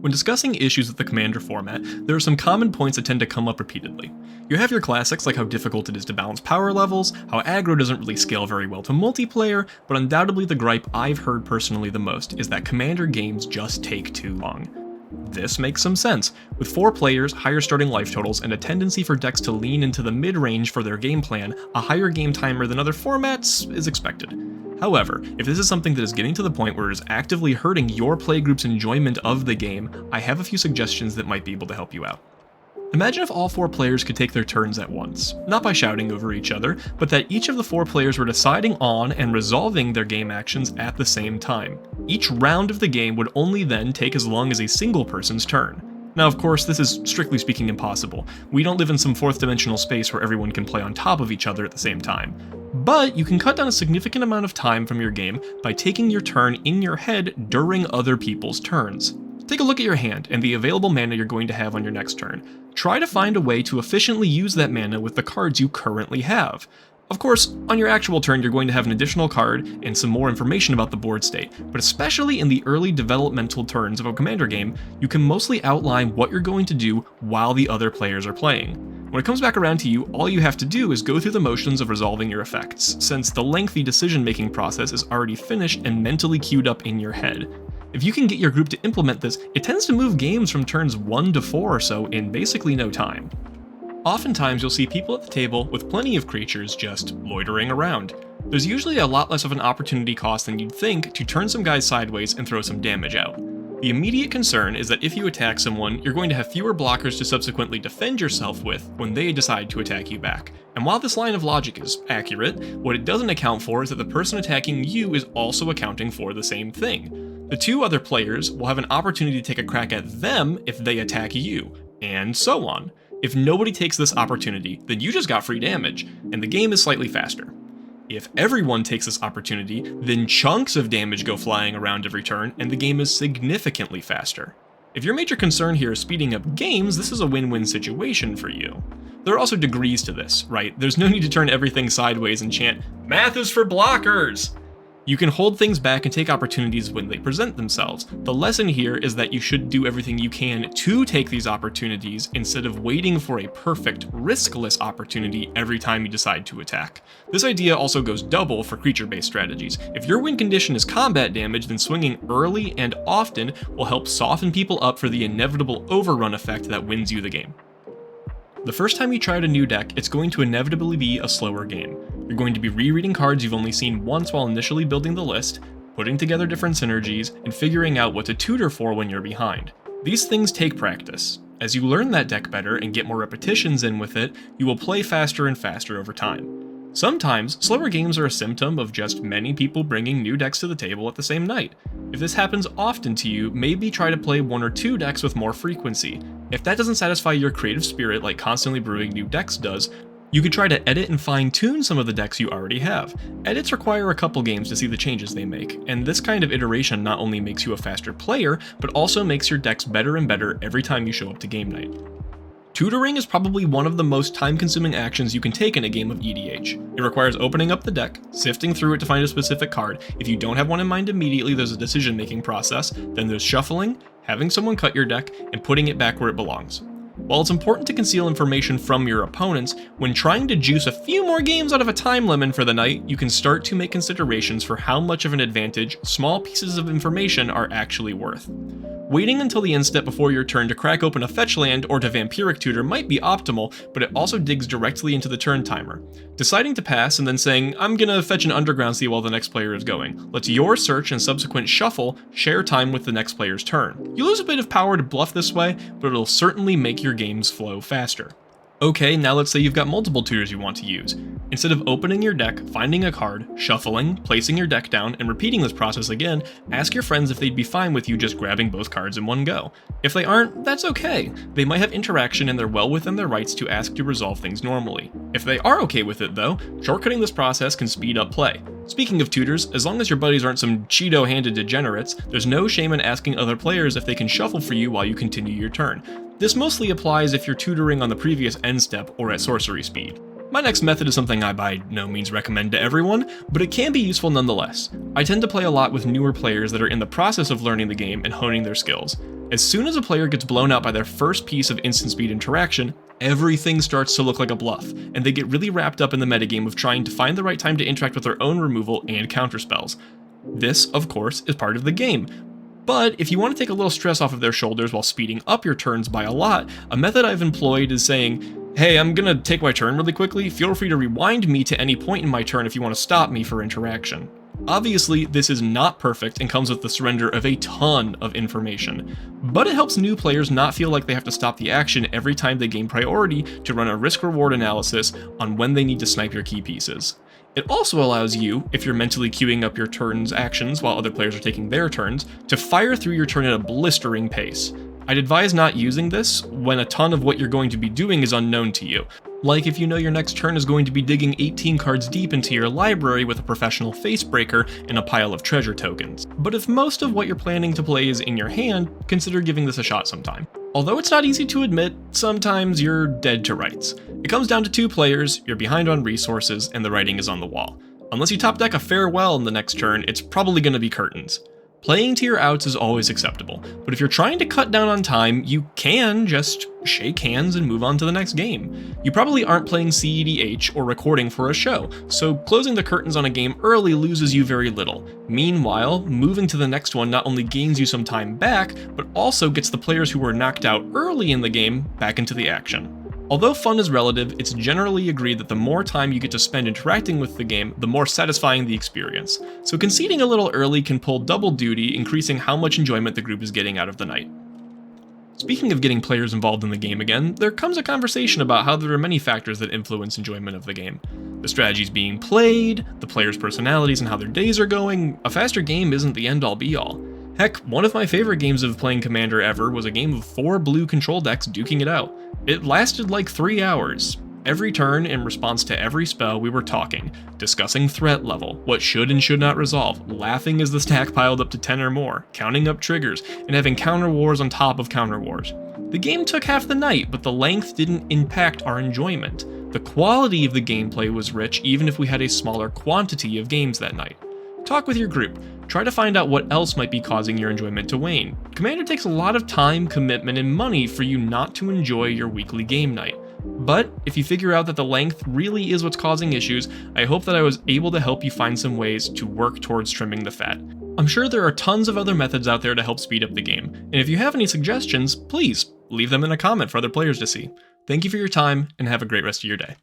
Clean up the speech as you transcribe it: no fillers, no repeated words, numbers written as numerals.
When discussing issues with the Commander format, there are some common points that tend to come up repeatedly. You have your classics like how difficult it is to balance power levels, how aggro doesn't really scale very well to multiplayer, but undoubtedly the gripe I've heard personally the most is that Commander games just take too long. This makes some sense. With 4 players, higher starting life totals, and a tendency for decks to lean into the mid-range for their game plan, a higher game timer than other formats is expected. However, if this is something that is getting to the point where it is actively hurting your playgroup's enjoyment of the game, I have a few suggestions that might be able to help you out. Imagine if all 4 players could take their turns at once, not by shouting over each other, but that each of the 4 players were deciding on and resolving their game actions at the same time. Each round of the game would only then take as long as a single person's turn. Now, of course, this is strictly speaking impossible. We don't live in some 4th dimensional space where everyone can play on top of each other at the same time. But you can cut down a significant amount of time from your game by taking your turn in your head during other people's turns. Take a look at your hand and the available mana you're going to have on your next turn. Try to find a way to efficiently use that mana with the cards you currently have. Of course, on your actual turn you're going to have an additional card and some more information about the board state, but especially in the early developmental turns of a Commander game, you can mostly outline what you're going to do while the other players are playing. When it comes back around to you, all you have to do is go through the motions of resolving your effects, since the lengthy decision-making process is already finished and mentally queued up in your head. If you can get your group to implement this, it tends to move games from turns 1 to 4 or so in basically no time. Oftentimes you'll see people at the table with plenty of creatures just loitering around. There's usually a lot less of an opportunity cost than you'd think to turn some guys sideways and throw some damage out. The immediate concern is that if you attack someone, you're going to have fewer blockers to subsequently defend yourself with when they decide to attack you back. And while this line of logic is accurate, what it doesn't account for is that the person attacking you is also accounting for the same thing. The 2 other players will have an opportunity to take a crack at them if they attack you, and so on. If nobody takes this opportunity, then you just got free damage, and the game is slightly faster. If everyone takes this opportunity, then chunks of damage go flying around every turn, and the game is significantly faster. If your major concern here is speeding up games, this is a win-win situation for you. There are also degrees to this, right? There's no need to turn everything sideways and chant, "Math is for blockers!" You can hold things back and take opportunities when they present themselves. The lesson here is that you should do everything you can to take these opportunities instead of waiting for a perfect, riskless opportunity every time you decide to attack. This idea also goes double for creature-based strategies. If your win condition is combat damage, then swinging early and often will help soften people up for the inevitable overrun effect that wins you the game. The first time you try out a new deck, it's going to inevitably be a slower game. You're going to be rereading cards you've only seen once while initially building the list, putting together different synergies, and figuring out what to tutor for when you're behind. These things take practice. As you learn that deck better and get more repetitions in with it, you will play faster and faster over time. Sometimes, slower games are a symptom of just many people bringing new decks to the table at the same night. If this happens often to you, maybe try to play 1 or 2 decks with more frequency. If that doesn't satisfy your creative spirit like constantly brewing new decks does, you could try to edit and fine-tune some of the decks you already have. Edits require a couple games to see the changes they make, and this kind of iteration not only makes you a faster player, but also makes your decks better and better every time you show up to game night. Tutoring is probably one of the most time-consuming actions you can take in a game of EDH. It requires opening up the deck, sifting through it to find a specific card. If you don't have one in mind immediately, there's a decision-making process, then there's shuffling, having someone cut your deck, and putting it back where it belongs. While it's important to conceal information from your opponents, when trying to juice a few more games out of a time limit for the night, you can start to make considerations for how much of an advantage small pieces of information are actually worth. Waiting until the end step before your turn to crack open a fetch land or to vampiric tutor might be optimal, but it also digs directly into the turn timer. Deciding to pass and then saying, "I'm gonna fetch an underground sea while the next player is going," lets your search and subsequent shuffle share time with the next player's turn. You lose a bit of power to bluff this way, but it'll certainly make your games flow faster. Okay, now let's say you've got multiple tutors you want to use. Instead of opening your deck, finding a card, shuffling, placing your deck down, and repeating this process again, ask your friends if they'd be fine with you just grabbing both cards in one go. If they aren't, that's okay. They might have interaction and they're well within their rights to ask to resolve things normally. If they are okay with it though, shortcutting this process can speed up play. Speaking of tutors, as long as your buddies aren't some Cheeto-handed degenerates, there's no shame in asking other players if they can shuffle for you while you continue your turn. This mostly applies if you're tutoring on the previous end step or at sorcery speed. My next method is something I by no means recommend to everyone, but it can be useful nonetheless. I tend to play a lot with newer players that are in the process of learning the game and honing their skills. As soon as a player gets blown out by their first piece of instant speed interaction, everything starts to look like a bluff, and they get really wrapped up in the metagame of trying to find the right time to interact with their own removal and counterspells. This, of course, is part of the game. But if you want to take a little stress off of their shoulders while speeding up your turns by a lot, a method I've employed is saying, hey, I'm gonna take my turn really quickly, feel free to rewind me to any point in my turn if you want to stop me for interaction. Obviously, this is not perfect and comes with the surrender of a ton of information, but it helps new players not feel like they have to stop the action every time they gain priority to run a risk-reward analysis on when they need to snipe your key pieces. It also allows you, if you're mentally queuing up your turn's actions while other players are taking their turns, to fire through your turn at a blistering pace. I'd advise not using this when a ton of what you're going to be doing is unknown to you. Like if you know your next turn is going to be digging 18 cards deep into your library with a professional facebreaker and a pile of treasure tokens. But if most of what you're planning to play is in your hand, consider giving this a shot sometime. Although it's not easy to admit, sometimes you're dead to rights. It comes down to 2 players, you're behind on resources, and the writing is on the wall. Unless you top deck a farewell in the next turn, it's probably going to be curtains. Playing to your outs is always acceptable, but if you're trying to cut down on time, you can just shake hands and move on to the next game. You probably aren't playing CEDH or recording for a show, so closing the curtains on a game early loses you very little. Meanwhile, moving to the next one not only gains you some time back, but also gets the players who were knocked out early in the game back into the action. Although fun is relative, it's generally agreed that the more time you get to spend interacting with the game, the more satisfying the experience. So conceding a little early can pull double duty, increasing how much enjoyment the group is getting out of the night. Speaking of getting players involved in the game again, there comes a conversation about how there are many factors that influence enjoyment of the game. The strategies being played, the players' personalities and how their days are going. A faster game isn't the end-all be-all. Heck, one of my favorite games of playing Commander ever was a game of 4 blue control decks duking it out. It lasted like 3 hours. Every turn, in response to every spell, we were talking, discussing threat level, what should and should not resolve, laughing as the stack piled up to 10 or more, counting up triggers, and having counter wars on top of counter wars. The game took half the night, but the length didn't impact our enjoyment. The quality of the gameplay was rich even if we had a smaller quantity of games that night. Talk with your group. Try to find out what else might be causing your enjoyment to wane. Commander takes a lot of time, commitment, and money for you not to enjoy your weekly game night. But if you figure out that the length really is what's causing issues, I hope that I was able to help you find some ways to work towards trimming the fat. I'm sure there are tons of other methods out there to help speed up the game, and if you have any suggestions, please leave them in a comment for other players to see. Thank you for your time, and have a great rest of your day.